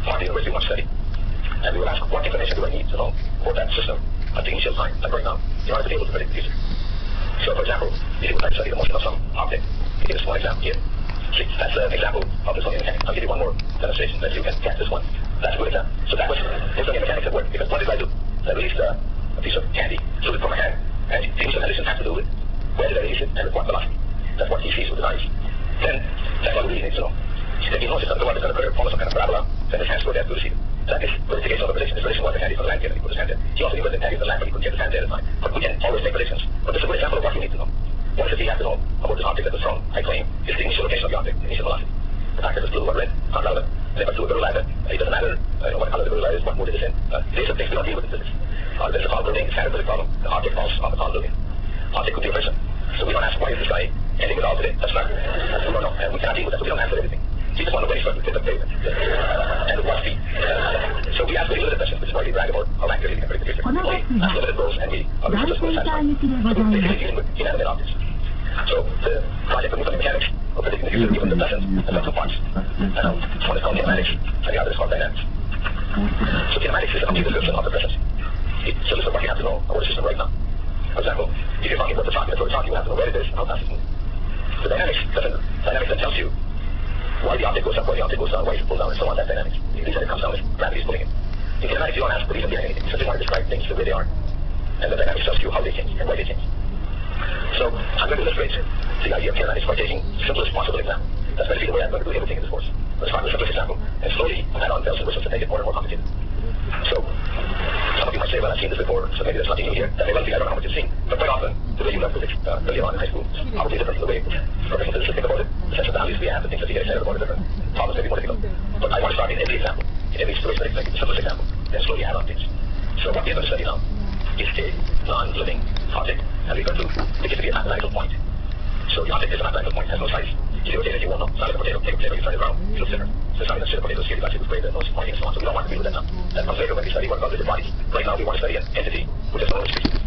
Harvard University wants to study. And we will ask, what information do I need to know for that system at the initial time, like right now, in order to be able to predict the future? So, for example, if you would like to study the motion of some object, here's one example here. See, that's an example of Newtonian mechanics. I'll give you one more demonstration that you can catch this one. That's a good example. So that was Newtonian mechanics at work. Because what did I do? I released a piece of candy, threw it from my hand, and the initial condition has to do with where did I release it and with what velocity. That's what he sees with his eyes. Then, that's what we really need to know. If he knows it's going to occur, follow some kind of parabola, then his hands go there to receive it. That is verification of the prediction. His prediction was the candy for the land here, and he put his hand there. He also knew where the candy for the land, but he couldn't get his hand there at the time. But we can always make predictions. But this is a good example of what you need to know. What is it you have to know about this object that was thrown? I claim is the initial location of the object, the initial velocity. The fact that it's blue or red, not relevant. If it's blue or light, it doesn't matter what color the blue light is, what mood it is in. These are things we don't deal with in physics. There's a tall building, it's a physics problem. The object falls on the tall building. Object could be a person. So we don't ask, why is this guy ending with all today? That's not, we don't know. And we cannot deal with that, so we don't answer everything. So you just want to wait for it to get the pavement. And what speed. So we ask very limited questions, which is why we brag about how accurately we can predict the future. We only ask limited goals, and we are just going to satisfy. So we're basically dealing with inanimate objects. So the project of Newtonian mechanics of predicting the future, given the lessons, has got two parts. One is called kinematics, and the other is called dynamics. So kinematics is a complete description of the present. So this is what you have to know about the system right now. For example, if you're talking about the chocolate or the chocolate, you have to know where it is and how fast it's moving. The dynamics then tells you why the object goes up, why the object goes down, why it pulls down, and so on. That's dynamics. If you said it comes down, gravity is pulling it. In kinematics, you don't ask the reason behind anything. You simply want to describe things the way they are. And the dynamics tells you how they change and why they change. So I'm going to illustrate the idea of kinematics by taking the simplest possible example. That's basically the way I'm going to do everything in this course. Let's start with the simplest example, and slowly add on bells and whistles to make it more and more complicated. So, some of you might say, well, I've seen this before, so maybe there's nothing new here. That may well be, I don't know how much you've seen. But quite often, the way you learn physics early on in high school is obviously different from the way professional physicists think about it. The sense of values we have, the things that we get excited about are different. Problems may be more difficult. But I want to start in every example, in every situation, like the simplest example, then slowly add on things. So what we're going to study now is a non-living object, and we're going to take it to be a mathematical point. So the object is a mathematical point, it has no size. You rotate it, you won't know. It's not like a potato. Take a potato, you turn it around, it looks different. So it's not even a potato, it's actually with greater nose pointing and so on. So we don't want to deal with that now. That comes later when we study what about rigid bodies. Right now we want to study an entity which is known as species.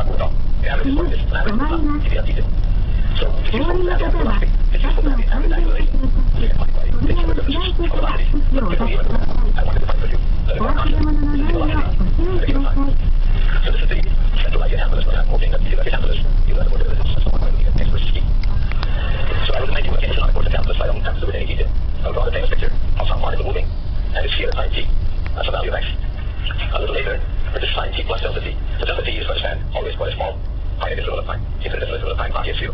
not worked out. The average is what it is. The average is not TBL detail. So if you solve that velocity, if you solve that average acceleration, you can find by taking the derivatives of velocity. But before we even do that, I wanted to find for you the velocity, this is the velocity at a given time. So this is the central idea calculus, but I'm hoping that you have calculus, you learn more derivatives, and so on, when you get next versus key. So I was making a case on a course of calculus, I don't have to do it in any detail. I'll draw the famous picture of some particle moving, and it's here at time t. That's a value of x. A little later, for this time t plus delta t. So delta t is going to stand always quite small, pi interval of time. Infinite interval of time, pi is 0.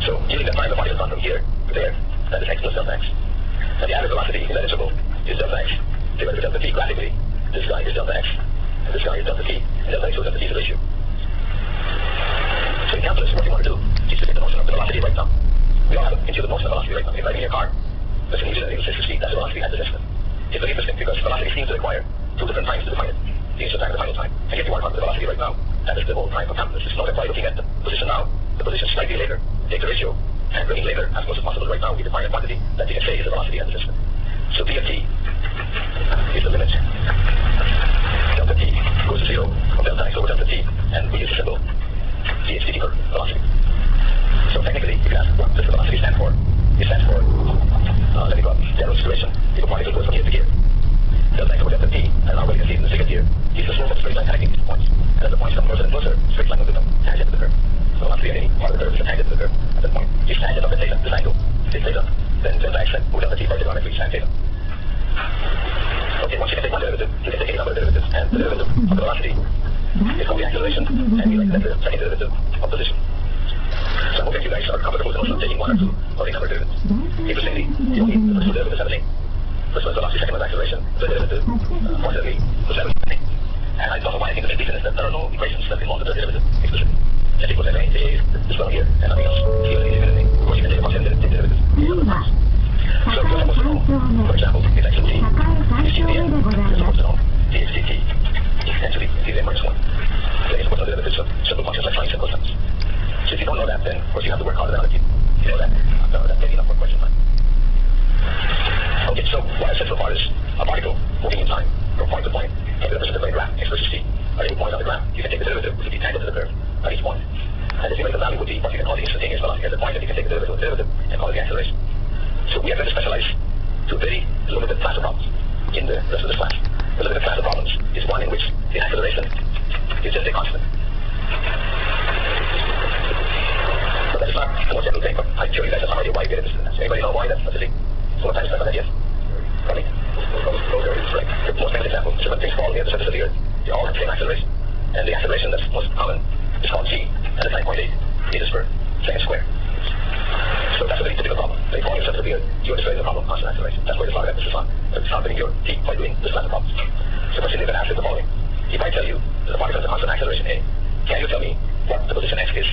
So using the time the particle has gone from here to there, that is x plus delta x. And the average velocity in that interval is delta x divided by delta t. Graphically, this guy is delta x, and this guy is delta t, and delta x over delta t is the ratio. So in calculus, what you want to do is to get the motion of the velocity right now. We all have an intuitive motion of velocity right now. If you're driving your car, let's say you use 60 speed, that's the velocity at the distance. It's very interesting because velocity seems to require two different times to define it. The initial time and the final time. And if you want to find the velocity right now, that is the whole time of calculus. It's not by looking at the position now, the position slightly later, take the ratio, and bring it later as close as possible. Right now, we define a quantity that we can say is the velocity at the distance. So d of t is the limit. Delta t goes to 0 from delta x over delta t, and we use the symbol dHdt for velocity. So technically, you can ask what does the velocity stand for? It stands for, let me go up, general situation. If a particle goes from here to here, delta x over delta t, and now we can see it in the second here, is the slope of the straight line connecting these points. And as the points come closer and closer, straight line will become tangent to the curve. So velocity at any part of the curve is a tangent to the curve. At that point, if tangent of the theta, this angle, is theta, then delta x over delta t particularly tan theta. Okay, once you can take one derivative, you can take any number of derivatives, and the derivative of the velocity is called the acceleration, and we like the second derivative of position. So I'm hoping you guys are comfortable with the notion of taking one or two or any number of derivatives. Interestingly, the only the first two derivatives have a name. First one is velocity, second one is acceleration. The derivative, fortunately, was never a name. And I thought of why I think the main reason is that there are no equations that involve the derivative explicitly. F equals FA, this one here, and nothing else. T is a name. Of course, you can take a function and take derivatives. So you're supposed to know, for example, if x of t is t in the end, you're supposed to know dHdt is essentially t to the n minus 1. So you're supposed to know derivatives of simple functions like sine, simple sums. So if you don't know that, then of course you have to work harder than other people. If you know that, that's maybe enough for question time. Okay, so what I said so far is a particle moving in time from point to point can be represented by a graph, x versus t. At any point on the graph, you can take the derivative, which would be tangent to the curve at each point. And the theoretical value would be what you can call the instantaneous velocity at the point, and you can take the derivative of the derivative and call it the acceleration. So we are going to specialize to a very limited class of problems in the rest of this class. The limited class of problems is one in which the acceleration is just a constant. So that is not the most general thing, but I'm sure you guys have no idea why you get interested in that. So anybody know why that's a thing? So what time is that? Yes? Right? Right. The most famous example is when things fall near the surface of the earth. They all have the same acceleration. And the acceleration that's most common is called g, and it's 9.8 meters per second square. So that's a very typical problem. They fall near the surface of the earth, you are describing the problem of constant acceleration. That's where there's a lot of emphasis on. But it's not getting your t by doing this class of problems. So the question you're going to ask is the following. If I tell you that the particle has a constant acceleration a, can you tell me what the position x is?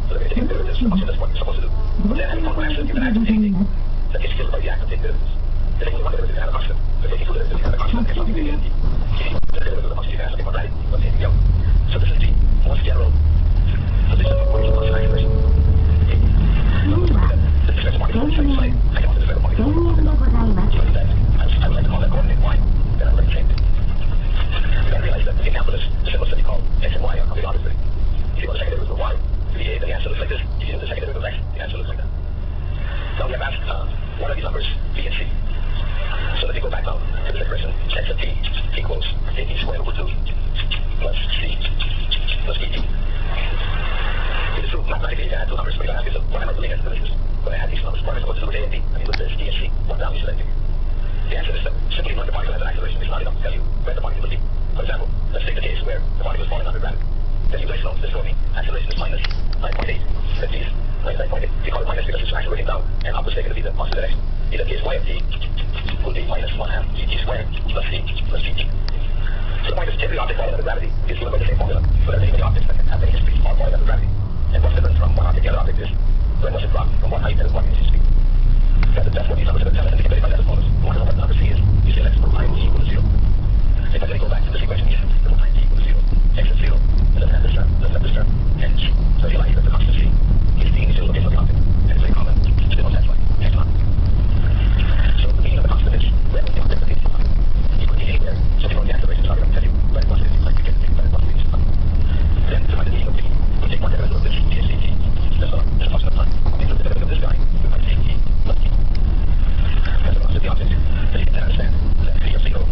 So the basic derivatives, the function is what you're supposed to do. action, you can act taking. That is killed by the act of taking derivatives. Taking one derivative has a constant. So taking two derivatives has a constant and something gradient t. The derivative of the function has something quadratic, let's say L. So this is the most general position of the function expression. This is the particle of the same I can also describe the particle of the same. I would like to call that coordinate y. Then I would like to change it. You don't realize that in calculus, the symbols that you call x and y are complete arbitrary. If you want the second derivative of y to be a, then the answer looks like this. If you want the second derivative of x, the answer looks like that. Now we have asked, what are these numbers, b and c? So let me go back now to this expression, x of t equals at squared over 2 plus c plus dt. It is true, mathematically you can add two numbers, but you don't have to. What am I doing as the basis? When I add these numbers, what am I supposed to do with a and b? I mean with this d and c, what value should I take? The answer is that simply knowing the particle has an acceleration is not enough to tell you where the particle will be. For example, let's take the case where the particle is falling under gravity. Then you place notes that show me acceleration is minus 9.8. That is minus 9.8. You call it minus because it's accelerating down, and I'm just taking it to be the positive direction. In that case, y of t would be minus 1 half gt squared plus c plus gt. So the point is, every object falling under gravity is given by the same formula. So there are many objects that can have any speed falling under gravity. And what's different from one object to the other object is when was it dropped from what height and what inches speed. That's what these numbers are telling us, and you can verify that as follows. What number c is, you say let's put time t equal to 0. If I then go back to this equation here, put time t equal to 0, x is 0, and let's have this term, and so if you like, that the constant c is the initial location of the object, and it's very common, they don't satisfy, x naught. So the meaning of the constant is where the object is equal to a there, so if you know the acceleration target, I'm going to tell you where it was, like you get the thing, where it was, then to find the meaning of t, we take one derivative of this t is ct, that's a function of time, and the derivative of this guy, we find ct plus t. That's the constant of the object, so you can then understand that v of 0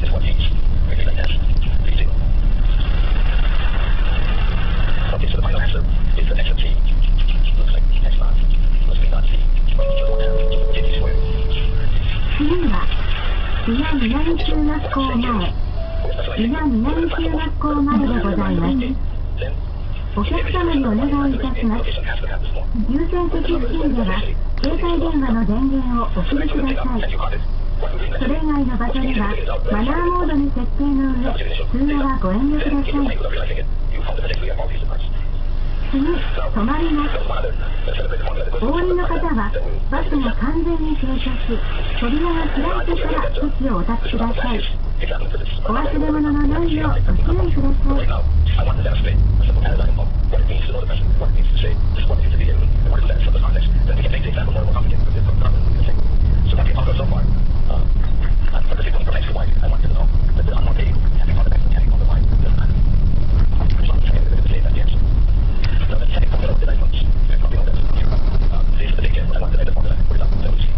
is what each we like that, v0. Okay, so the final answer is that x of t looks like x naught plus v naught c equals 1 half gt squared. 次は、伊賀南中学校前、伊賀南中学校まででございます。お客様にお願いいたします。優先的付近では、携帯電話の電源をお切りください。それ以外の場所では、マナーモードに設定の上、通話はご遠慮ください。次、止まります。お降りの方は、バスが完全に停車し、扉が開いてから席をお立ちください。お忘れ物のないようご注意ください。I want to demonstrate as simple as I can what it means to know the present, what it means to say, this is what it means to be able to, what it is from the context. Then we can make the example more complicated with different problems we can say. So what we talked about so far, for the people who pertains to why I want you to know that the unknown being can be context and can be on the mind doesn't matter. It's not the second to say that the answer. Now the second formula that I want, I probably know that here. This is the big I want to write the formula, put it up, that we see.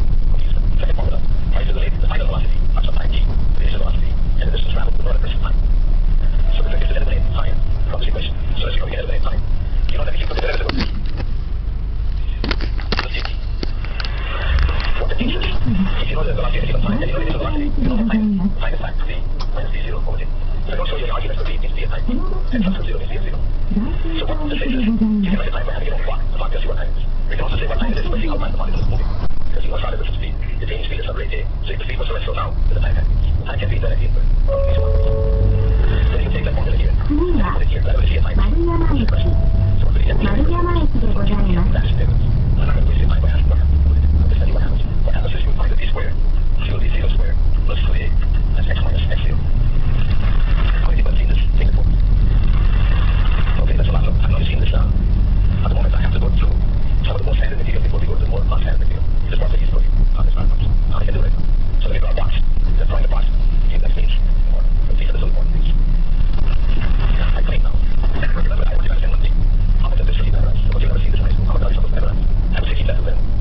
Second formula, tries to relate the final velocity, function of time t, the initial velocity, and the distance traveled with the present time. So the trick is to eliminate time from this equation. So let's see how we can eliminate time. You know that if you put the derivative of let's see what the means is. If you know the velocity of time, and you know the initial velocity, you know the time. Time is time, v minus v0 over t. So I don't show you any arguments for v means v at time t, and function of 0 means v at 0. So what the say is, you can write the time by having your own clock. The clock tells you what time it is. We can also say what time it is by seeing how fast the particle is moving. Because you know started with some speed. The change speed is under 8a. So if the speed was so now, then the time can be. The time can be directly input. Then you can take that formula here. 次は、丸山駅。丸山駅でございます。Okay, that's a lot. I've only seen this at the moment. I have to go through some of the more standard material before we go to the more non-standard material. This part is easy for you. This part comes. I can do it. So let me draw a box. Let's draw the box. See what that means. These are the important things. I claim now. Remember, I want you to understand one thing. How much of this is memorize? I want you to never see this in high school. How much of this is memorize? Have a 60 lessons in.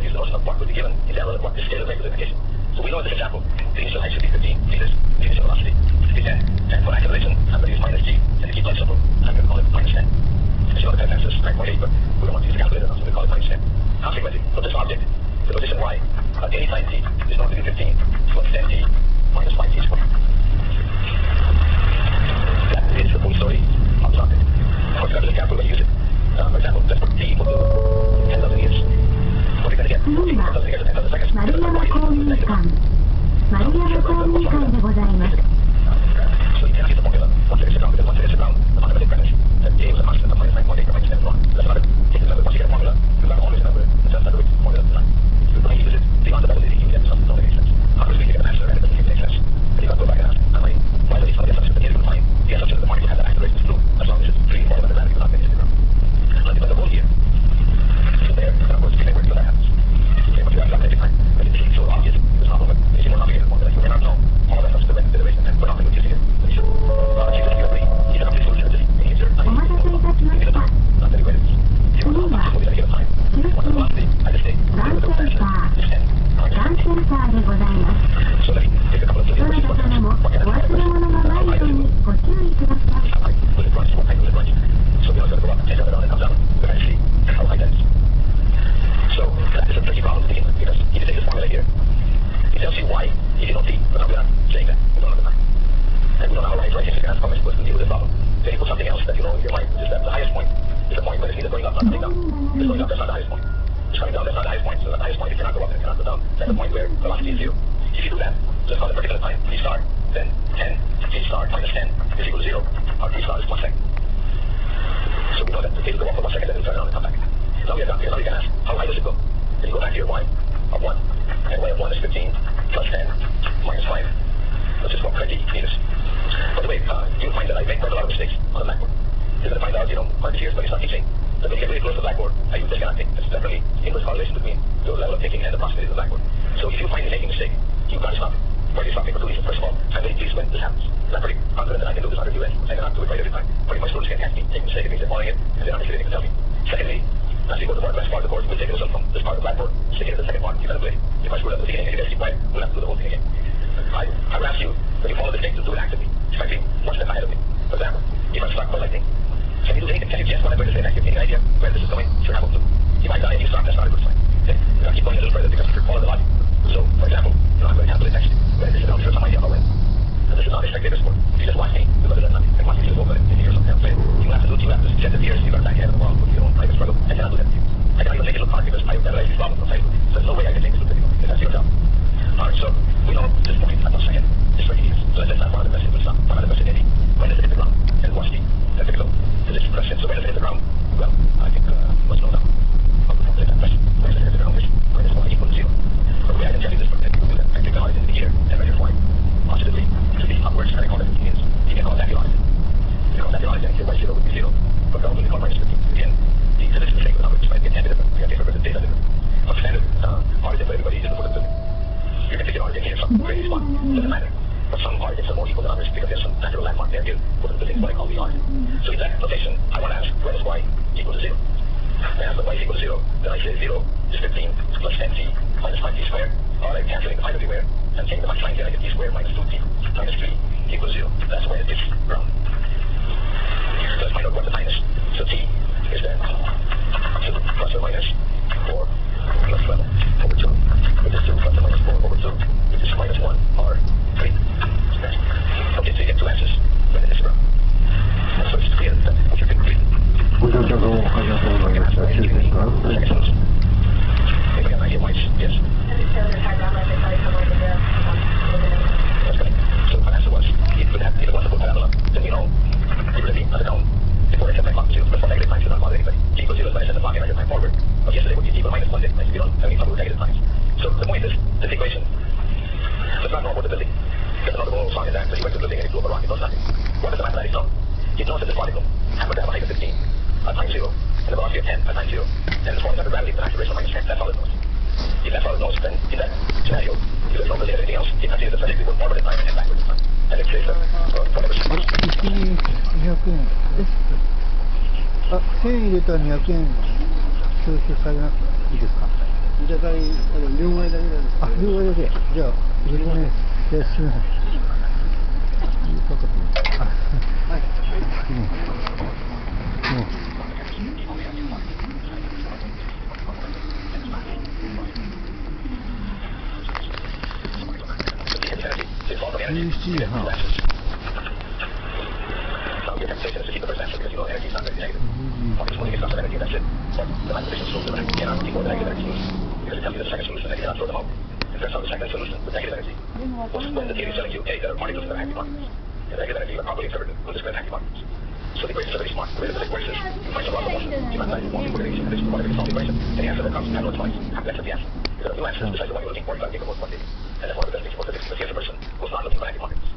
use the notion of what would be given in the what is scale of regular indication. So we know in this example, the initial height should be 15 meters, the initial velocity is 10. And for acceleration, I'm going to use minus g, and to keep life simple, I'm going to call it minus 10. As you know, the consensus is 9.8, but we don't want to use a calculator, so we call it minus 10. Consequently, for this object, the position y at any time t is known to be 15 plus 10t minus 5t squared. That is the full story of this object. Now, if you have to be careful when you use it. For example, let's put t equal to 10,000 years. What are you going to get? 次は丸山公民館でございます。 So you cannot use the formula once it is around, because once it is around, the fundamental premise that a was a constant of minus 9.8 or minus 10 wrong. That's not it. Take the number. Once you get a formula, you've got to always remember it. Just like the formula of design. If you use it beyond the validity, you get something that doesn't make sense. Obviously, you get an answer and it doesn't make sense. Then you've got to go back and ask, why does the assumption that you define the assumption that the particle has an acceleration is true, as long as it's free from the gravity without making it wrong. Like the whole here. So there, and of course, explain where that happens. Okay, but you have to identify. But it seems so obvious, it's not problem. It's more complicated formula. You cannot know all of that stuff to the derivation, and we're not going to use it. お待たせいたしました。次はガンセンサーでございます。どなた様もお忘れ物のないようにご注意ください。So that is a tricky problem to begin with, because if you take this formula here, it tells you y if you don't t, but we're not saying that. We don't know the time. And we don't know how right is, you can ask how am I supposed to deal with this problem. Then you put something else that you know in your mind, which is that the highest point is the point when it's either going up or coming down. If it's going up, that's not the highest point. It's coming down, that's not the highest point. So the highest point, it cannot go up and it cannot go down. That's the point where velocity is 0. If you do that, let's call it particular time, t star, then 10 t star minus 10 is equal to 0. Our t star is 1 second. So we know that the t will go up for 1 second, then it'll turn around and come back. Now we are down here. Now you can ask, how high does it go? Then you go back to your y of 1. And y of 1 is 15 plus 10 minus 5, which is about 20 meters. By the way, you'll find that I make quite a lot of mistakes on the blackboard. You're going to find out, all these years when you start teaching, that when you get really close to the blackboard, I use this kind of thing. There's definitely inverse correlation between your level of thinking and the proximity to the blackboard. So if you find me making a mistake, you've got to stop it. Why do you stop me? For two reasons. First of all, I'm very pleased when this happens. And I'm pretty confident that I can do this under US. I cannot do it right every time. But if my students can catch me taking a mistake, it means they're following it, and they're not actually anything to tell me. Secondly, as you go to the best part of the course, we'll take a result from this part of the blackboard, stick it in the second part, you've got to do it. If I screw it up at the beginning and you guys keep quiet, we'll have to do the whole thing again. I would ask you, when you follow this thing, to do it actively. Frankly, one step ahead of me. For example, if I'm struck by lightning, can you do anything? Can you guess what I'm going to say next? Give me an idea where this is going? Sure, I will do. If I die and you stop, that's not a good sign. Okay? You're going to keep going a little further because you're following the logic. So, for example, I'm going to handle it next. Where this is not sure some idea of when. And this is not a spectator sport. If you just watch me, do better than nothing. And watch me just over it in years of time. You have to do, you have to set the years, you've got to back ahead of the world with your own private struggle. I cannot do that to you. I cannot even make it look hard because I've analyzed these problems precisely. So there's no way I can make this look difficult. Because that's your job. Alright, so we know this point at 1 second is very easy. So let's just have one of the questions will stop. One of the questions maybe. When does it hit the ground? And what's the typical physics question? So when does it hit the ground? Well, I think most know now. I'll formulate that question. When does it hit the ground? When is 1 equal to 0? But the way I can tell you this for people do that. I take the hard in the year and measure for it. Positively to be upwards, and I call it 15 means. You can call it annualized. You can call it annualized, and here by 0 would be 0. But the only call minus 15. Again, the physics is the same with numbers. Might be 10 different. We have different data different. But standard origin for everybody is the building. You can pick your origin here from crazy spot. Doesn't matter. But some origins are more equal than others because there's some natural landmark there here for the buildings what I call the origin. So in that notation, I want to ask when is y equal to 0? I ask when y is equal to 0, then I say 0 is 15 plus 10t minus 5t squared. Or I'm cancelling the 5 everywhere and taking the minus 9 here, I get t squared minus 2t minus 3 equals 0. That's when it is ground. So let's find out what the time is. So t is then 2 plus or minus 4 plus 12 over 2, which is 2 plus or minus 4 over 2, which is minus 1 or 3. Okay, so you get two answers when it is ground. And so it's clear that if you can readご乗車をありがとうございました。終点から。Maybe I get whites, yes. That's correct. So my answer was, if it was a full parabola, then you know, it would have been under down before I set my clock to 0. But for negative times, you don't bother anybody. T equals 0 is when I set the clock and I set time forward. But yesterday would be t equal minus 1 day. You don't have any trouble with negative times. So the point is, this equation does not know about the building. It doesn't know the whole song is that, so you went to the building and you blew up a rock. It knows nothing. What does the mathematics know? It knows that this particle happened to have a height of 15 at time 0 and a velocity of 10 at time 0. And it's falling under gravity with an acceleration of minus 10. That's all it knows. If that's all it knows, then in that scenario, if there's no building or anything else, it considers the physics going forward in time and backward in time. And it says whatever. 1200円です。あ、1000円入れたら200円徴収されなくていいですか？じゃが両替だけなんです。あ、両替だけ。じゃあ、両替ね。じゃあ、すみません。あ、はい。17時半。Your temptation is to keep the perception because you know energy is not very negative. Obviously, when you get stuff of energy, that's it. But the manipulation tools that cannot keep more negative energy use because it tells you the second solution and you cannot throw them out. It turns out the second solution with negative energy was when the theory is telling you, hey, there are particles that are active particles. And negative energy are properly interpreted with discrete active particles. So the equations are very smart. The way the physics works is you find some random motion, you mathematize one equal to this, whatever you solve the equation, and the answer that comes has no choice. That's the answer. Because there are two answers besides the one you're looking for, you got to take the most quantitative. And that's one of the best things about physics because here's a person who's not looking for active particles.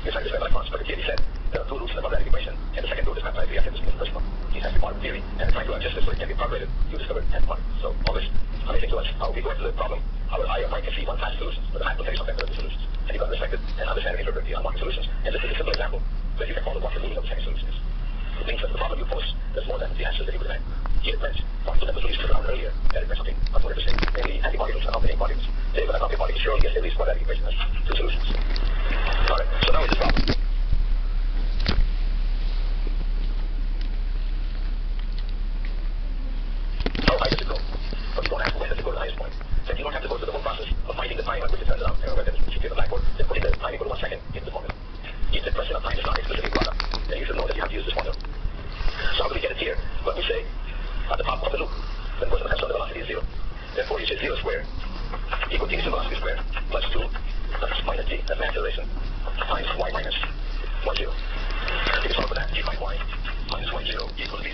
You're trying to describe electrons, but the theory said there are two roots in the quadratic equation, and the second root is mathematically the answer is personal. These has to be part of the theory, and trying to adjust this so it can be calculated, you discover 10 particles. So all this amazing to us. How we go into the problem, our eye or mind can see one fast solutions, but the mind will tell you something about the solutions. And you've got to respect it and understand and interpret the unwanted solutions. And this is a simple example that you can follow what the meaning of the second solution is. It means that the problem you pose, there's more than the answers that you would have. Here it depends. For example, the solution figured out earlier, that it depends something much more interesting. Namely, antiparticles and non-behaving particles. Say, with an non-behaving particle, surely yes, at least quadratic equation has two solutions. Alright, so now in this problem. How high does it go? But you don't have to when does it go to the highest point. Then you don't have to go through the whole process of finding the time at which it turns it out. And whether you see the blackboard, then putting the time equal to 1 second into the formula. If the question of time is not explicitly brought up, then you should know that you have to use this formula. So how do we get it here? Well, we say at the top of the loop, then the maximum velocity is 0. Therefore, you say 0 squared equal to initial velocity squared plus 2 minus t, that's acceleration, times y minus 1, 0. If you solve for that, you find y minus 1, 0 equals